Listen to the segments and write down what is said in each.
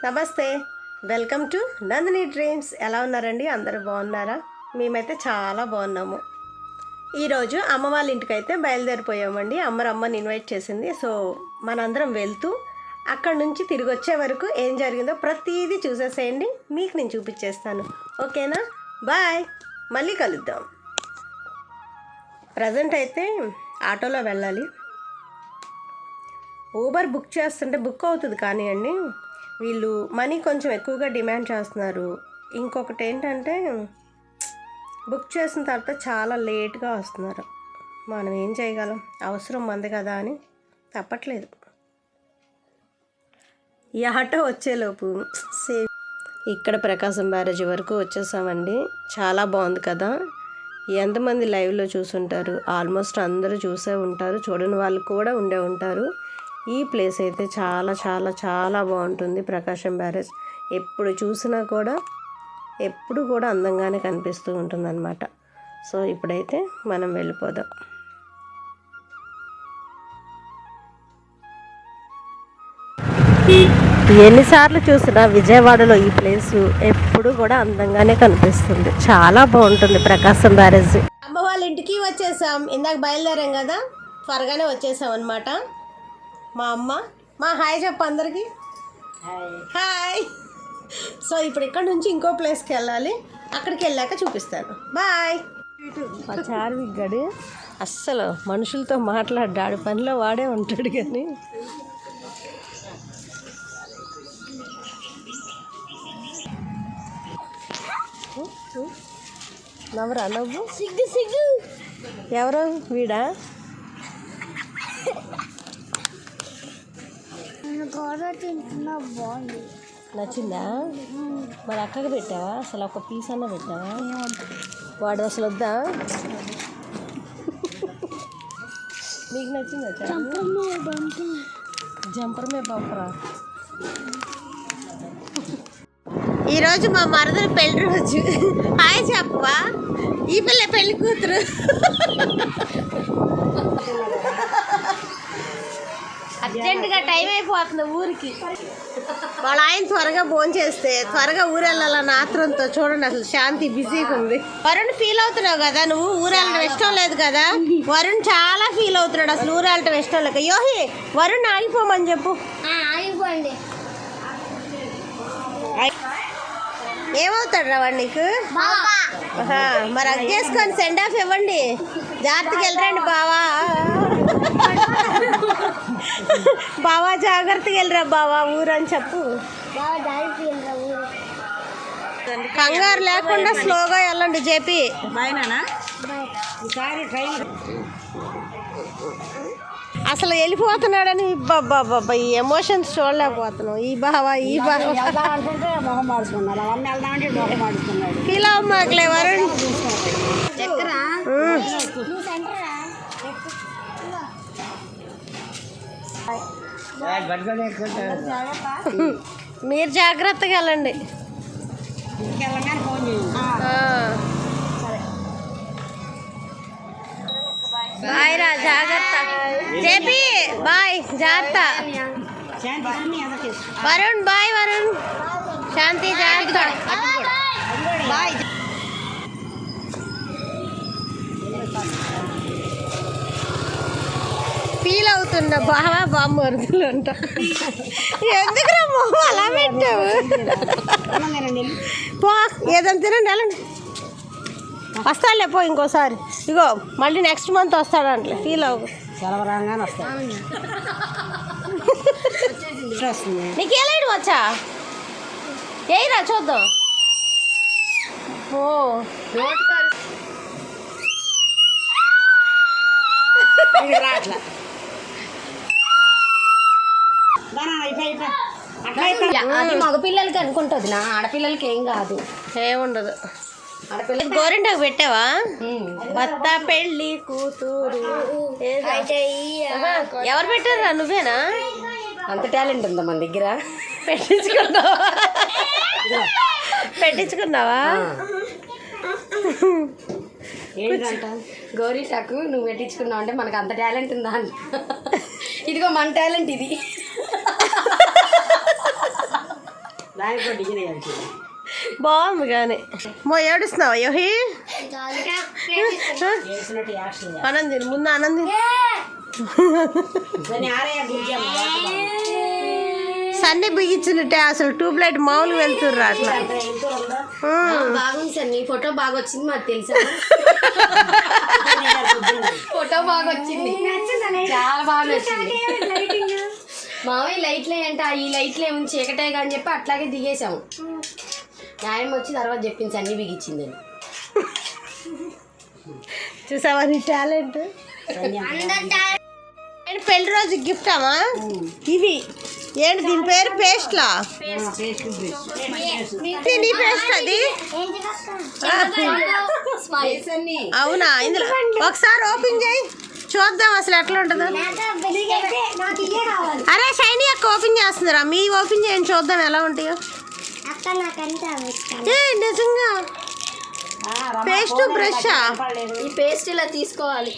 నమస్తే, welcome to Nandini dreams. ఎలా ఉన్నారండి? అందరూ బాగున్నారా? మేమైతే చాలా బాగున్నాము. ఈరోజు అమ్మ వాళ్ళ ఇంటికైతే బయలుదేరిపోయామండి. అమ్మని ఇన్వైట్ చేసింది. సో మనందరం వెళ్తూ అక్కడ నుంచి తిరిగి వచ్చే వరకు ఏం జరిగిందో ప్రతిదీ చూసేసేయండి. మీకు నేను చూపించేస్తాను. ఓకేనా? బాయ్, మళ్ళీ కలుద్దాం. ప్రజెంట్ అయితే ఆటోలో వెళ్ళాలి. ఊబర్ బుక్ చేస్తుంటే బుక్ అవుతుంది కానీ అండి, వీళ్ళు మనీ కొంచెం ఎక్కువగా డిమాండ్ చేస్తున్నారు. ఇంకొకటి ఏంటంటే బుక్ చేసిన తర్వాత చాలా లేట్గా వస్తున్నారు. మనం ఏం చేయగలం? అవసరం మంది కదా అని తప్పట్లేదు. ఈ ఆటో వచ్చేలోపు ఇక్కడ ప్రకాశం బ్యారేజ్ వరకు వచ్చేసామండి. చాలా బాగుంది కదా. ఎంతమంది లైవ్లో చూసుంటారు? ఆల్మోస్ట్ అందరూ చూసే ఉంటారు. చూడని వాళ్ళు కూడా ఉండే ఉంటారు. ఈ ప్లేస్ అయితే చాలా చాలా చాలా బాగుంటుంది. ప్రకాశం బ్యారేజ్ ఎప్పుడు చూసినా కూడా ఎప్పుడు కూడా అందంగానే కనిపిస్తూ ఉంటుందన్నమాట. సో ఇప్పుడైతే మనం వెళ్ళిపోదాం. ఎన్నిసార్లు చూసినా విజయవాడలో ఈ ప్లేసు ఎప్పుడు కూడా అందంగానే కనిపిస్తుంది. చాలా బాగుంటుంది ప్రకాశం బ్యారేజ్. అమ్మ వాళ్ళ ఇంటికి వచ్చేసాం. ఇందాక బయలుదేరాం కదా, త్వరగానే వచ్చేసాం అనమాట. మా హాయ్ చెప్పు అందరికి. హాయ్. సో ఇప్పుడు ఇక్కడ నుంచి ఇంకో ప్లేస్కి వెళ్ళాలి. అక్కడికి వెళ్ళాక చూపిస్తాను. బాయ్. మా చార్విక్ గడు అస్సలు మనుషులతో మాట్లాడ్డాడు, పనిలో వాడే ఉంటాడు. కానీ నవ్వరా నవ్వు. సిగ్గు సిగ్గు. ఎవరు వీడా? బాగుంది. నచ్చిందా? మరి అక్కకి పెట్టావా? అసలు ఒక పీస్ అన్న పెట్టావా? వాడు అసలు వద్దా? నీకు నచ్చిందా? జంపర్ మే బంపరా. ఈరోజు మా మరదలు పెళ్లి రోజు. హాయ్ చెప్పవా? ఈ పిల్ల పెళ్లి కూతురు. అర్జెంటుగా టైం అయిపోతుంది ఊరికి. వాళ్ళ ఆయన త్వరగా భోంచేస్తే త్వరగా ఊరు వెళ్ళాలన్న ఆత్రంతో చూడండి. అసలు శాంతి బిజీగా ఉంది. వరుణ్ ఫీల్ అవుతున్నావు కదా, నువ్వు ఊరు వెళ్ళడం ఇష్టం లేదు కదా. వరుణ్ చాలా ఫీల్ అవుతున్నాడు. అసలు ఊరు వెళ్ళటం ఇష్టం లేక. యోహి, వరుణ్ ఆగిపోమని చెప్పు. ఆగిపోండి. ఏమవుతాడు రా వాడు నీకు? మరి అగ్గేసుకొని సెండ్ ఆఫ్ ఇవ్వండి. జాగ్రత్తగా వెళ్ళరండి బావా. బావా జాగ్రత్తగా వెళ్ళరా బావా ఊరు అని చెప్పు. కంగారు లేకుండా స్లోగా వెళ్ళండి జేపీ. అసలు వెళ్ళిపోతున్నాడని బాబా ఈ ఎమోషన్స్ చూడలేకపోతున్నాం. ఈ బావా ఫీల్ అవ్వమాకలే వరుణ్. మీరు జాగ్రత్తగా వెళ్ళండి. బాయ్ రా, జాగ్రత్త. జేపీ బాయ్, జాగ్రత్త. వరుణ్ బాయ్. వరుణ్, శాంతి జాగ్రత్త. బాయ్. ఫీల్ అవుతున్నా బావా బామ్మరుదులు అంట. ఎందుకురా మొహం అలా పెట్టావు? పో, ఏదైనా తినండి వెళ్ళండి. వస్తాడులే పో ఇంకోసారి. ఇగో మళ్ళీ నెక్స్ట్ మంత్ వస్తాడంటే ఫీల్ అవ్వు. సెలవరాగానే వస్తాడు. నీకు ఏ లైట్ వచ్చా? ఏయిరా చూద్దాం. ఓ అది మగపిల్లలకి అనుకుంటుంది, నా ఆడపిల్లలకి ఏం కాదు. ఏముండదు. గోరింటాకు పెట్టావా? భర్త పెళ్ళి కూతురు. ఎవరు పెట్టారా? నువ్వేనా? అంత టాలెంట్ ఉందా మన దగ్గర? పెట్టించుకున్నావా? ఏంటంట గోరింటాకు నువ్వు పెట్టించుకున్నావు అంటే మనకు అంత టాలెంట్ ఉందా అంట. ఇదిగో మన టాలెంట్ ఇది. బాగుంది కానీ ఏడుస్తున్నావా యోహి ఆనంది ముందు ఆనంది సన్ని బిగించినట్టే అసలు ట్యూబ్లైట్ మామూలు వెళ్తుర్రా అట్లా బాగుంది సార్ నీ ఫోటో బాగా వచ్చింది మాకు తెలుసా ఫోటో బాగా వచ్చింది చాలా బాగా వచ్చింది మామయ్య లైట్లే అంట ఈ లైట్లు ఏమి చీకటే అని చెప్పి అట్లాగే దిగేసాము న్యాయం వచ్చి తర్వాత చెప్పింది అన్ని బిగించిందని చూసావా నీ టాలెంట్ పెళ్లి రోజు గిఫ్ట్ అమ్మా ఇవి ఏంటి దీని పేరు పేస్ట్లా నీ పేస్ట్ అది అవునా ఇందులో ఒకసారి ఓపెన్ చేయి చూద్దాం అసలు ఎట్లా ఉంటుందో అరే షైనీ అక్క ఓపెన్ చేస్తుందిరా మీ ఓపెన్ చేయండి చూద్దాం ఎలా ఉంటాయో ఏ నిజంగా పేస్ట్ బ్రషా ఈ పేస్ట్ ఇలా తీసుకోవాలి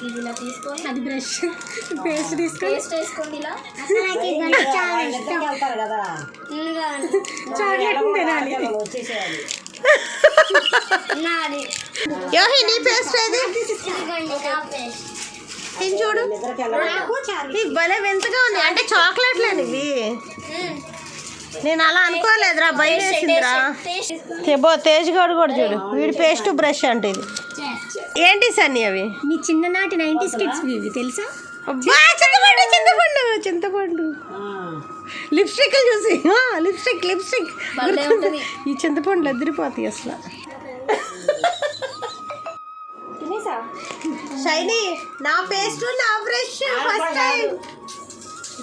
ఇది ఇలా తీసుకొని అది బ్రష్ పేస్ట్ తీసుకో పేస్ట్ వేసుకోండి ఇలా యోహి నీ పేస్ట్ ఏది ఇది చూడు ఇవి భలే వింతగా ఉంది అంటే చాక్లెట్లేని ఇవి నేను అలా అనుకోలేదురా భయం వేసిందిరా తేజ్ గౌడ్ కూడా చూడు వీడి పేస్ట్ బ్రష్ అంటే ఇది ఏంటి సన్ని అవి మీ చిన్ననాటి 90s కిడ్స్ ఇవి తెలుసా చింతపండు చింతపండు చింతపండు లిప్స్టిక్ చూసి లిప్స్టిక్ ఈ చింతపండు అదిరిపోతాయి అసలు షైనీ నా పేస్ట్ నా బ్రష్ ఫస్ట్ టైం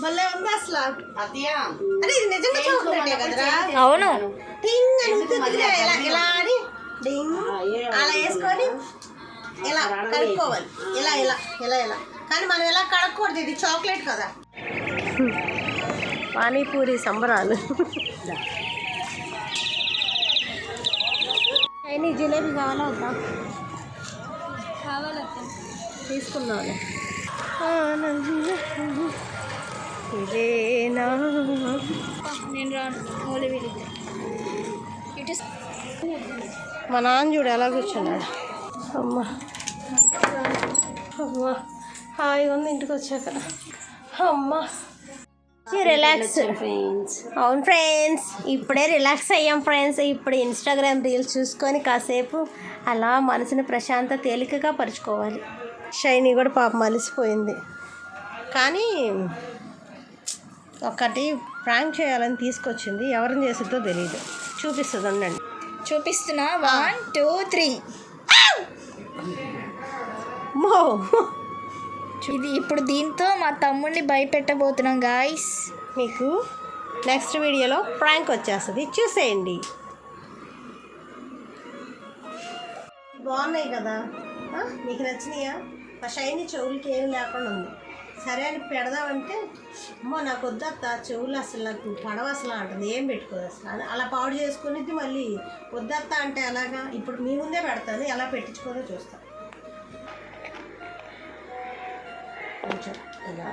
భలే ఉంది అసలు అరే ఇది నిజంగా చాక్లెటే కదరా అవును టింగ్ అని ఉంటుంది ఇలా ఇలా అని డింగ్ అలా వేసుకొని ఇలా కలుపుకోవాలి ఇలా ఇలా ఇలా ఇలా కానీ మనం ఇలా కడగకూడదు ఇది చాక్లెట్ కదా పానీపూరి సంబరాలు షైనీ జిలేబీ కావాలా వద్దా తీసుకున్నాను ఇదేనా నేను రాను మా నాన్న చూడు ఎలా కూర్చున్నాడు అమ్మా అమ్మా హాయిగా ఉంది ఇంటికి వచ్చాక అమ్మా రిలాక్స్ ఫ్రెండ్స్ అవును ఫ్రెండ్స్ ఇప్పుడే రిలాక్స్ అయ్యాం ఫ్రెండ్స్ ఇప్పుడు ఇన్స్టాగ్రామ్ రీల్స్ చూసుకొని కాసేపు అలా మనసుని ప్రశాంత తేలికగా పరుచుకోవాలి షైనీ కూడా పాపం అలసిపోయింది కానీ ఒకటి ప్రాంక్ చేయాలని తీసుకొచ్చింది ఎవరిని చేసిద్దో తెలియదు చూపిస్తుంది ఉండండి చూపిస్తున్నా 1 2 3 మో ఇది ఇప్పుడు దీంతో మా తమ్ముడిని భయపెట్టబోతున్నాం గాయ్స్ మీకు నెక్స్ట్ వీడియోలో ప్రాంక్ వచ్చేస్తుంది చూసేయండి బాగున్నాయి కదా నీకు నచ్చినాయా ఆ షైనీ చెవులకి ఏమి లేకుండా ఉంది సరే అని పెడదామంటే అమ్మో నాకు వద్దత్త చెవులు అసలు నాకు పడవ అసలు అంటుంది ఏం పెట్టుకోదు అసలు అలా పాడు చేసుకునేది మళ్ళీ వద్దత్త అంటే అలాగా ఇప్పుడు మీ ముందే పెడతాను ఎలా పెట్టించుకోదో చూస్తాను కొంచెం ఇలా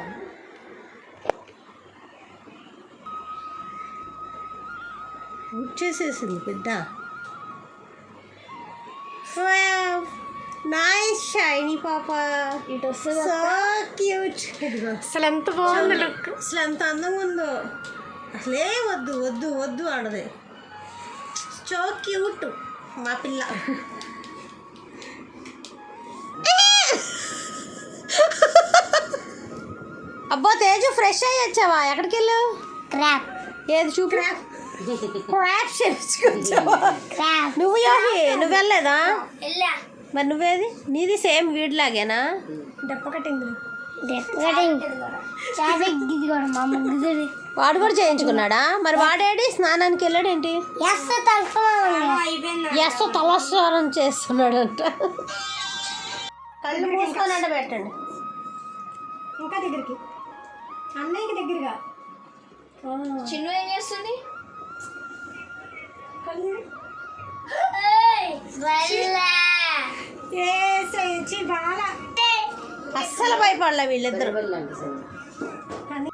చేసేసింది పెద్ద నైస్ షైనీ పాప ఇటు వస్తుంది సో క్యూట్ అసలు ఎంత బాగుంది లుక్ అసలు ఎంత అందంగా ఉందో అసలే వద్దు వద్దు వద్దు అనది సో క్యూట్ మా పిల్ల అబ్బా తేజు ఫ్రెష్ అయ్యి వచ్చావా ఎక్కడికి వెళ్ళావు క్రాప్ ఏది చూపు క్రాప్ చేయించుకొచ్చావా నువ్వు యోగి నువ్వు వెళ్ళలేదా మరి నువ్వేది నీది సేమ్ వీడిలాగేనా డప్ప కట్టింది వాడు కూడా చేయించుకున్నాడా మరి వాడేడి స్నానానికి వెళ్ళాడేంటి ఎస్ తలస్నానం చేస్తున్నాడంట కళ్ళు మూసుకొని పెట్టండి ఇంకా దగ్గరికి అన్నయ్యకి దగ్గరగా చిన్ను ఏం చేస్తుంది అస్సలు భయపడలే వీళ్ళిద్దరు కానీ